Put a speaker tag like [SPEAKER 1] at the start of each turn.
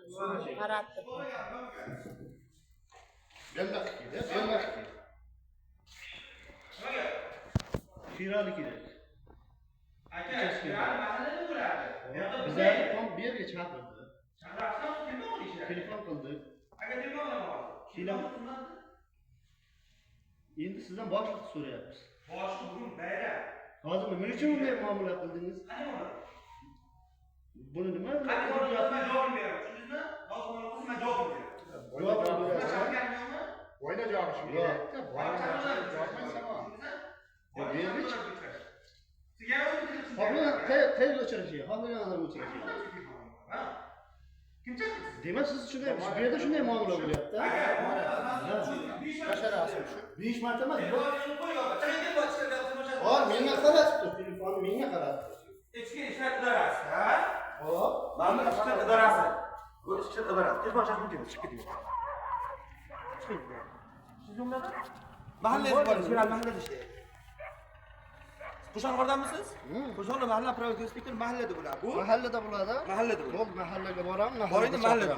[SPEAKER 1] qarab tur.
[SPEAKER 2] Beldak kerak, beldak kerak. Şirali kerak.
[SPEAKER 3] Aka, shirali mahallada bo'ladi.
[SPEAKER 2] Bizlar ham bu yerga chaqirdi.
[SPEAKER 3] Chaqiraqsan, kimga o'xshaydi?
[SPEAKER 2] Telefon qildi.
[SPEAKER 3] Aka, telefon qilaman.
[SPEAKER 2] Kelam. Endi sizdan boshliq so'rayapmiz.
[SPEAKER 3] Boshliq bugun bayram.
[SPEAKER 2] Hozir nima uchun bunday muomala qildingiz?
[SPEAKER 3] Qani buni?
[SPEAKER 2] Buni nima?
[SPEAKER 3] Qani buni javob beraman. Tushundingizmi? Hozir men javob beraman.
[SPEAKER 2] Javob beraman.
[SPEAKER 3] Chaqirganmi?
[SPEAKER 4] Voyna javob shu kerakda. Voyna javob maysaman.
[SPEAKER 2] Berdik.
[SPEAKER 3] Sizga o'zingiz
[SPEAKER 2] Xohlagan qayerga uchrashing? Xohlagan odamga uchrashing.
[SPEAKER 3] Kim chaqirdi?
[SPEAKER 2] Demak siz shunday bu yerda shunday muomala bo'lyapti.
[SPEAKER 4] Basharasi shu.
[SPEAKER 2] 5 marta emas.
[SPEAKER 3] Hop,
[SPEAKER 2] Bor, menga qaratibdi. Telefonni menga qaratibdi.
[SPEAKER 3] ichki ishlar idorasi, ha?
[SPEAKER 2] Hop.
[SPEAKER 3] Mana ichki ishlar idorasi. Bu ichki ishlar idorasi. Telefon chaqirib keldi, chiqib keting. Siz kimlar? Mahallada bor, Shiral mahallada ishlaydi. Qo'shonqordamisiz? Qo'shonqor mahalla private inspektor mahallada bo'ladi. Bu
[SPEAKER 2] Mahallada bo'ladi.
[SPEAKER 3] mahallada bo'ladi.
[SPEAKER 2] Bo'ldi, mahallaga boraman.
[SPEAKER 3] Boringda mahallada.